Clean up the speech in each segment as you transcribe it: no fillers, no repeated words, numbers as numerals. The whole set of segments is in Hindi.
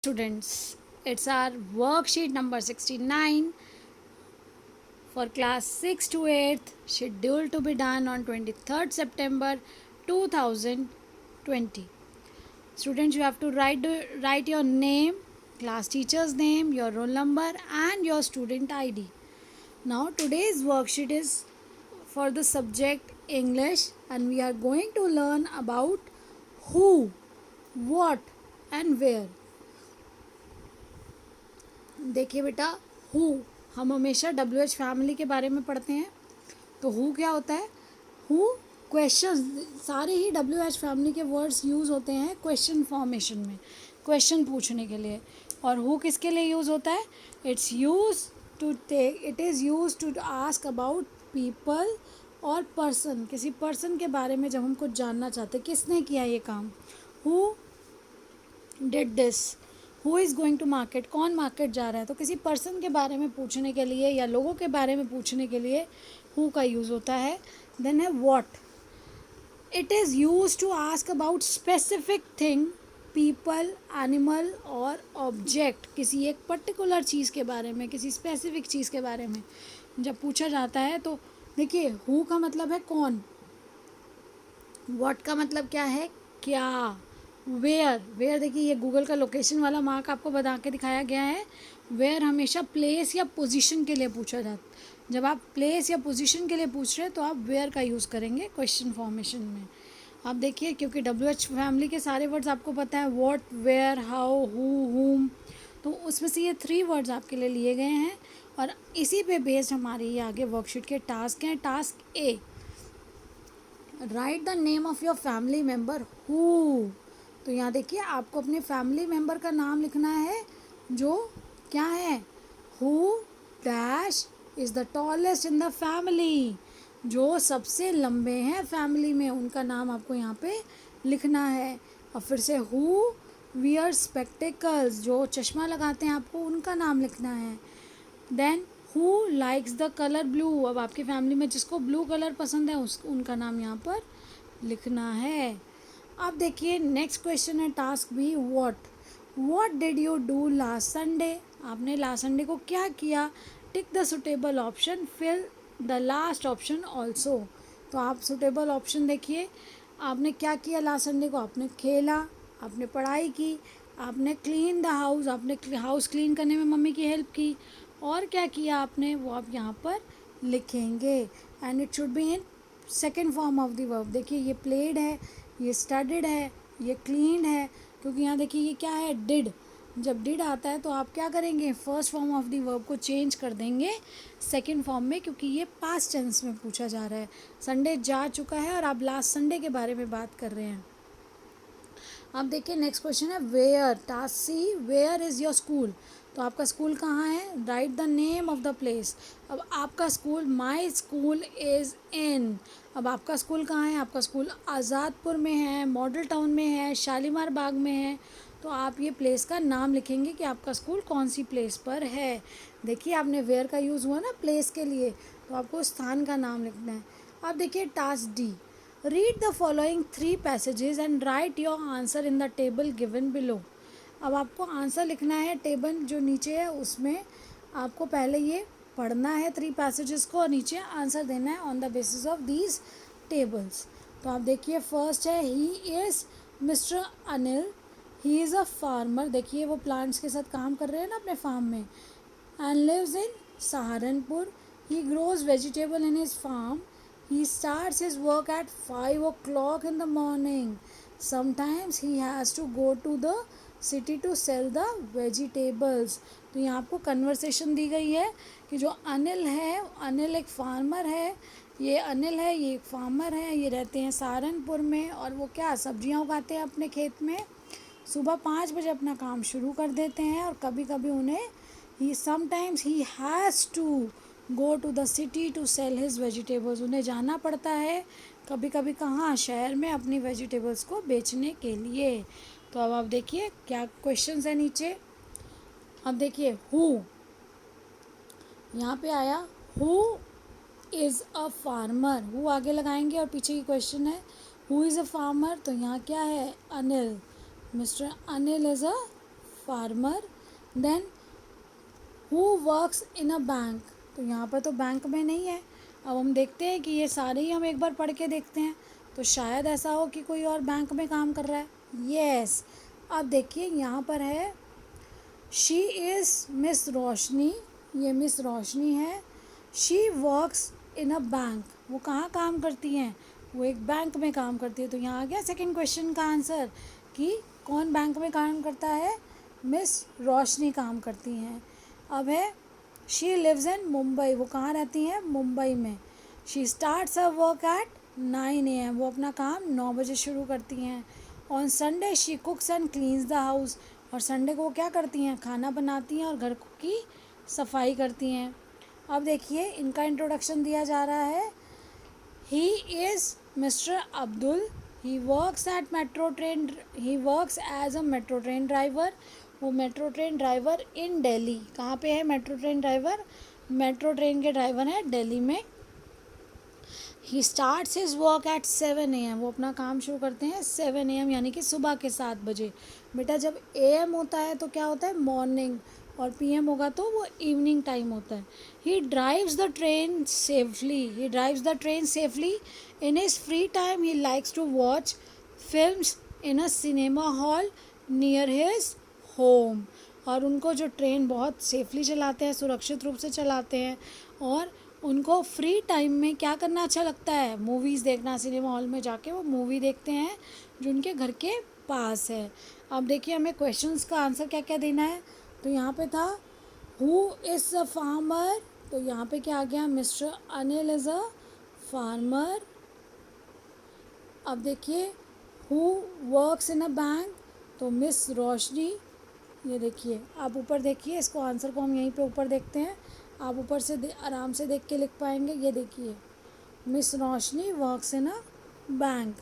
Students, it's our worksheet number 69 for class 6 to 8th, scheduled to be done on 23rd September 2020. Students, you have to write your name, class teacher's name, your roll number, and your student ID. Now, today's worksheet is for the subject English, and we are going to learn about who, what, and where. देखिए बेटा, हु हम हमेशा WH फैमिली के बारे में पढ़ते हैं. तो हु क्या होता है? हु क्वेश्चन, सारे ही WH फैमिली के वर्ड्स यूज़ होते हैं क्वेश्चन फॉर्मेशन में, क्वेश्चन पूछने के लिए. और हु किसके लिए यूज़ होता है? It is used to ask about people और पर्सन. किसी पर्सन के बारे में जब हम कुछ जानना चाहते हैं, किसने किया ये काम, who did this, who is going to market, कौन मार्केट जा रहा है. तो किसी पर्सन के बारे में पूछने के लिए या लोगों के बारे में पूछने के लिए हु का यूज़ होता है. देन है what. It is used to ask about specific thing, people, animal और ऑब्जेक्ट. किसी एक पर्टिकुलर चीज़ के बारे में, किसी स्पेसिफिक चीज़ के बारे में जब पूछा जाता है. तो देखिए, हु का मतलब है कौन, व्हाट का मतलब क्या है, क्या. वेयर देखिए, ये गूगल का लोकेशन वाला मार्क आपको बता के दिखाया गया है. वेयर हमेशा प्लेस या पोजीशन के लिए पूछा जाता है. जब आप प्लेस या पोजीशन के लिए पूछ रहे हैं तो आप वेयर का यूज़ करेंगे क्वेश्चन फॉर्मेशन में. आप देखिए, क्योंकि WH फैमिली के सारे वर्ड्स आपको पता है, व्हाट, वेयर, हाउ, हु, हुम. तो उसमें से ये 3 वर्ड्स आपके लिए लिए गए हैं और इसी पे बेस्ड हमारे ये आगे वर्कशीट के टास्क हैं. Task A, right the name of your family member who. तो यहाँ देखिए, आपको अपने फैमिली मेम्बर का नाम लिखना है जो क्या है, who dash is the tallest in the family. जो सबसे लंबे हैं फैमिली में, उनका नाम आपको यहाँ पे लिखना है. और फिर से हु वियर स्पेक्टिकल्स, जो चश्मा लगाते हैं आपको उनका नाम लिखना है. Then who likes the colour blue. अब आपकी फैमिली में जिसको ब्लू कलर पसंद है उनका नाम यहाँ पर लिखना है. अब देखिए, नेक्स्ट क्वेश्चन है task B, what did you do last Sunday. आपने लास्ट संडे को क्या किया. Tick the suitable option, fill the last option also. तो आप सुटेबल ऑप्शन देखिए, आपने क्या किया लास्ट संडे को. आपने खेला, आपने पढ़ाई की, आपने क्लीन द हाउस, आपने हाउस क्लीन करने में मम्मी की हेल्प की. और क्या किया आपने, वो आप यहाँ पर लिखेंगे. And it should be in second form of the verb. देखिए, ये प्लेड है, ये स्टडीड है, ये क्लीन है. क्योंकि यहाँ देखिए ये क्या है, डिड. जब डिड आता है तो आप क्या करेंगे, first form of the verb को चेंज कर देंगे सेकंड फॉर्म में, क्योंकि ये पास्ट टेंस में पूछा जा रहा है. संडे जा चुका है और आप लास्ट संडे के बारे में बात कर रहे हैं. अब देखिए, नेक्स्ट क्वेश्चन है where. Task C, where is your school. तो आपका स्कूल कहाँ है, write the name of the place. अब आपका school, my school is in. अब आपका स्कूल कहाँ है, आपका स्कूल आज़ादपुर में है, मॉडल टाउन में है, शालीमार बाग में है. तो आप ये प्लेस का नाम लिखेंगे कि आपका स्कूल कौन सी प्लेस पर है. देखिए, आपने वेयर का यूज़ हुआ ना प्लेस के लिए, तो आपको स्थान का नाम लिखना है. अब देखिए task D, read the following 3 passages and right your answer in the table given below. अब आपको आंसर लिखना है, टेबल जो नीचे है उसमें आपको पहले ये पढ़ना है 3 पैसेजेस को और नीचे आंसर देना है on the basis of these tables. तो आप देखिए, फर्स्ट है, he is mister Anil, he is a farmer. देखिए, वो प्लांट्स के साथ काम कर रहे हैं ना अपने फार्म में. And lives in Saharanpur. He grows vegetable in his farm. He starts his work at 5 o'clock in the morning. Sometimes he has to go to the city to sell the vegetables. तो यहाँ आपको कन्वर्सेशन दी गई है कि जो अनिल है, अनिल एक फार्मर है. ये अनिल है, ये एक फार्मर है, ये रहते हैं सहारनपुर में और वो क्या सब्जियाँ उगाते हैं अपने खेत में. सुबह 5 बजे अपना काम शुरू कर देते हैं और कभी कभी उन्हें sometimes he has to go to the city to sell his vegetables. उन्हें जाना पड़ता है कभी कभी कहाँ, शहर में, अपनी वेजिटेबल्स को बेचने के लिए. तो अब आप देखिए क्या क्वेश्चंस है नीचे. अब देखिए, हु यहाँ पे आया, who is a farmer. Who आगे लगाएंगे और पीछे की क्वेश्चन है हु इज़ अ फार्मर. तो यहाँ क्या है, Anil, mister Anil is a farmer. Then who works in a bank. तो यहाँ पर तो बैंक में नहीं है. अब हम देखते हैं कि ये सारे ही हम एक बार पढ़ के देखते हैं. तो शायद ऐसा हो कि कोई और बैंक में काम कर रहा है. यस. अब देखिए यहाँ पर है शी इज़ मिस रोशनी. ये मिस रोशनी है. She works in a bank. वो कहाँ काम करती हैं? वो एक बैंक में काम करती है. तो यहाँ आ गया सेकंड क्वेश्चन का आंसर कि कौन बैंक में काम करता है? मिस रोशनी काम करती हैं. अब है शी लिव्स इन मुंबई. वो कहाँ रहती हैं? मुंबई में. She starts her work at 9 AM. वो अपना काम 9 बजे शुरू करती हैं. On Sunday she कुक्स and cleans the house. और संडे को वो क्या करती हैं? खाना बनाती हैं और घर की सफाई करती हैं. अब देखिए इनका इंट्रोडक्शन दिया जा रहा है. He is mister Abdul. He works at metro train. He works as a metro train driver. वो metro train driver in Delhi. कहाँ पे है metro train driver? Metro train के ड्राइवर हैं दिल्ली में. He starts his work at 7 AM. वो अपना काम शुरू करते हैं 7 AM यानी कि सुबह के 7 बजे. बेटा जब AM होता है तो क्या होता है? मॉर्निंग. और PM होगा तो वो इवनिंग टाइम होता है. He drives the train safely. He drives the train safely. In his free time he likes to watch films in a cinema hall near his home. और उनको जो ट्रेन बहुत सेफली चलाते हैं, सुरक्षित रूप से चलाते हैं. और उनको फ्री टाइम में क्या करना अच्छा लगता है? मूवीज़ देखना. सिनेमा हॉल में जाके वो मूवी देखते हैं जो उनके घर के पास है. अब देखिए हमें क्वेश्चंस का आंसर क्या क्या देना है. तो यहाँ पे था हु इज़ अ फार्मर. तो यहाँ पे क्या आ गया? Mister Anil is a farmer. अब देखिए who works in a bank. तो मिस रोशनी. ये देखिए आप ऊपर देखिए, इसको आंसर को हम यहीं पे ऊपर देखते हैं. आप ऊपर से आराम से देख के लिख पाएंगे. ये देखिए miss Roshni works in a bank.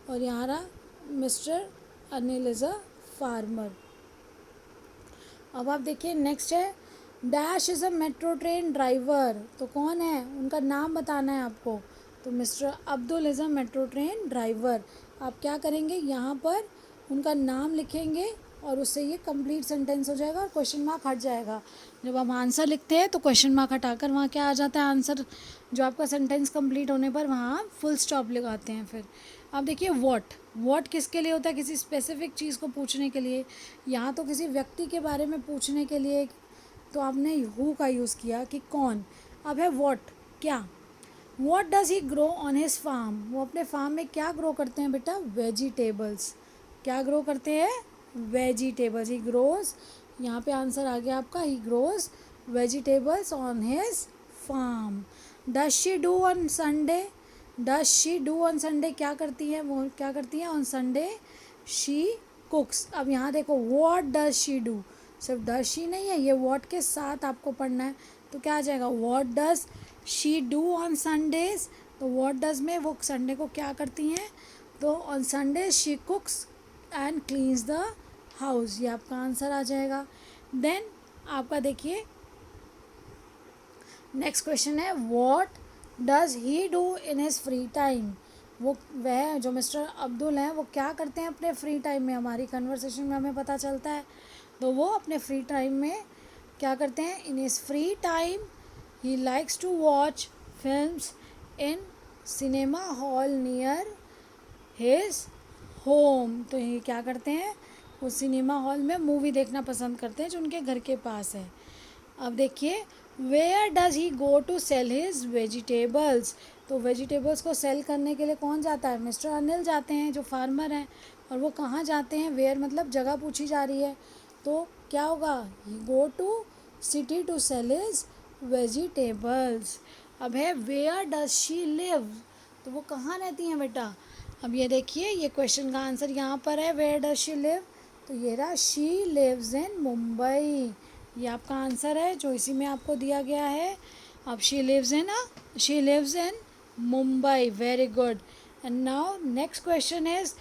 और यहाँ रहा mister Anil is a farmer. अब आप देखिए नेक्स्ट है dash is a metro train driver. तो कौन है? उनका नाम बताना है आपको. तो mister Abdul is a metro train driver. आप क्या करेंगे? यहाँ पर उनका नाम लिखेंगे और उससे ये कंप्लीट सेंटेंस हो जाएगा और क्वेश्चन मार्क हट जाएगा. जब हम आंसर लिखते हैं तो क्वेश्चन मार्क हटाकर वहाँ क्या आ जाता है? आंसर. जो आपका सेंटेंस कंप्लीट होने पर वहाँ आप फुल स्टॉप लगाते हैं. फिर अब देखिए व्हाट किसके लिए होता है? किसी स्पेसिफिक चीज़ को पूछने के लिए. यहाँ तो किसी व्यक्ति के बारे में पूछने के लिए तो आपने हु का यूज़ किया कि कौन. अब है व्हाट, क्या. What does he grow on his farm. वो अपने फार्म में क्या ग्रो करते हैं बेटा? वेजिटेबल्स. क्या ग्रो करते हैं? वेजिटेबल्स. He grows. यहाँ पे आंसर आ गया आपका. He grows vegetables on his farm. Does she do on Sunday. Does she do on Sunday. क्या करती हैं वो? क्या करती हैं ऑन संडे? शी कुक्स. अब यहाँ देखो व्हाट डज शी डू. सिर्फ डज शी नहीं है, ये व्हाट के साथ आपको पढ़ना है. तो क्या आ जाएगा? What does she do on Sundays. तो व्हाट डज में वो संडे को क्या करती हैं? तो on Sunday she कुक्स and cleans the house. ये आपका आंसर आ जाएगा. देन आपका देखिए नेक्स्ट क्वेश्चन है what does he do in his free time. वह जो मिस्टर अब्दुल हैं वो क्या करते हैं अपने फ्री टाइम में? हमारी कन्वर्सेशन में हमें पता चलता है. तो वो अपने फ्री टाइम में क्या करते हैं? In his free time he likes to watch films in cinema hall near his home. तो ये क्या करते हैं? वो सिनेमा हॉल में मूवी देखना पसंद करते हैं जो उनके घर के पास है. अब देखिए where does he go to sell his vegetables. तो वेजिटेबल्स को सेल करने के लिए कौन जाता है? मिस्टर अनिल जाते हैं जो फार्मर हैं. और वो कहाँ जाते हैं? वेयर मतलब जगह पूछी जा रही है. तो क्या होगा? He go to city to sell his vegetables. अब है वेयर डज शी लिव. तो वो कहाँ रहती हैं बेटा? अब ये देखिए ये क्वेश्चन का आंसर यहाँ पर है वेयर डज शी लिव. तो ये रहा शी लिव्स इन मुंबई. ये आपका आंसर है जो इसी में आपको दिया गया है. अब she lives in Mumbai. Very good. And now next question is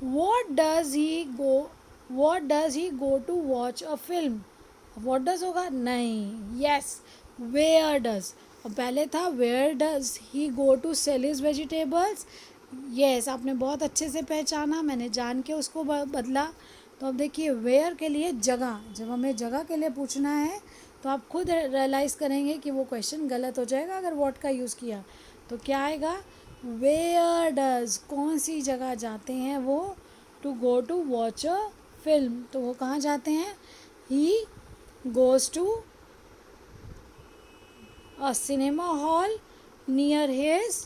what does he go to watch a film. What does होगा? नहीं. Yes where does. और पहले था where does he go to sell his vegetables. Yes आपने बहुत अच्छे से पहचाना. मैंने जान के उसको बदला. तो अब देखिए वेयर के लिए जगह, जब हमें जगह के लिए पूछना है तो आप खुद रियलाइज़ करेंगे कि वो क्वेश्चन गलत हो जाएगा अगर व्हाट का यूज़ किया। तो क्या आएगा, वेयर डज, कौन सी जगह जाते हैं वो, to go to watch a film, तो वो कहाँ जाते हैं, he goes to a cinema hall near his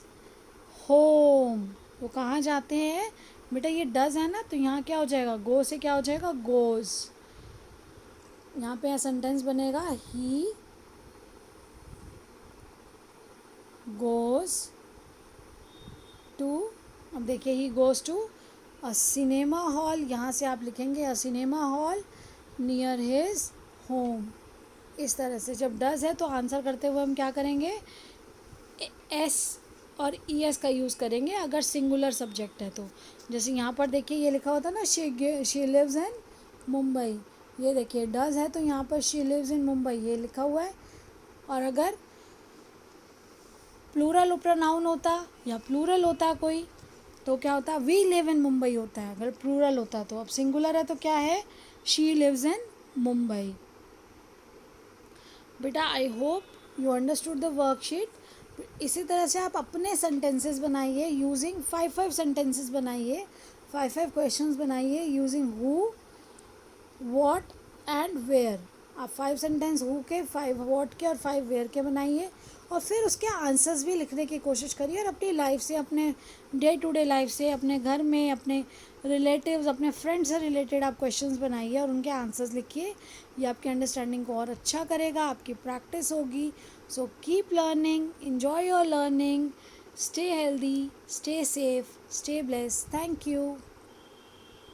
home, वो कहाँ जाते हैं बेटा, ये डज है ना, तो यहाँ क्या हो जाएगा, गो से क्या हो जाएगा, गोज़। यहाँ पे सेंटेंस बनेगा ही गोज़ टू, अब देखिए he goes to a cinema hall, यहाँ से आप लिखेंगे a cinema hall near his home. इस तरह से जब डज है तो आंसर करते हुए हम क्या करेंगे, एस और ई एस का यूज़ करेंगे अगर सिंगुलर सब्जेक्ट है तो। जैसे यहाँ पर देखिए ये लिखा होता है ना, शी लिव्स इन मुंबई, ये देखिए डज है तो यहाँ पर शी लिव्स इन मुंबई ये लिखा हुआ है। और अगर प्लूरल प्रोनाउन होता या प्लूरल होता कोई तो क्या होता, वी लिव इन मुंबई होता है अगर प्लूरल होता तो। अब सिंगुलर है तो क्या है, शी लिव्स इन मुंबई। बेटा I hope you understood the worksheet. इसी तरह से आप अपने सेंटेंसेस बनाइए यूजिंग 5 सेंटेंसेस बनाइए, 5 क्वेश्चंस बनाइए using who, what and where. आप 5 सेंटेंस हु के, 5 व्हाट के और 5 वेयर के बनाइए और फिर उसके आंसर्स भी लिखने की कोशिश करिए और अपनी लाइफ से, अपने डे टू डे लाइफ से, अपने घर में, अपने रिलेटिव्स, अपने फ्रेंड्स से रिलेटेड आप क्वेश्चंस बनाइए और उनके आंसर्स लिखिए। ये आपकी अंडरस्टैंडिंग को और अच्छा करेगा, आपकी प्रैक्टिस होगी। So keep learning, enjoy your learning, stay healthy, stay safe, stay blessed. Thank you.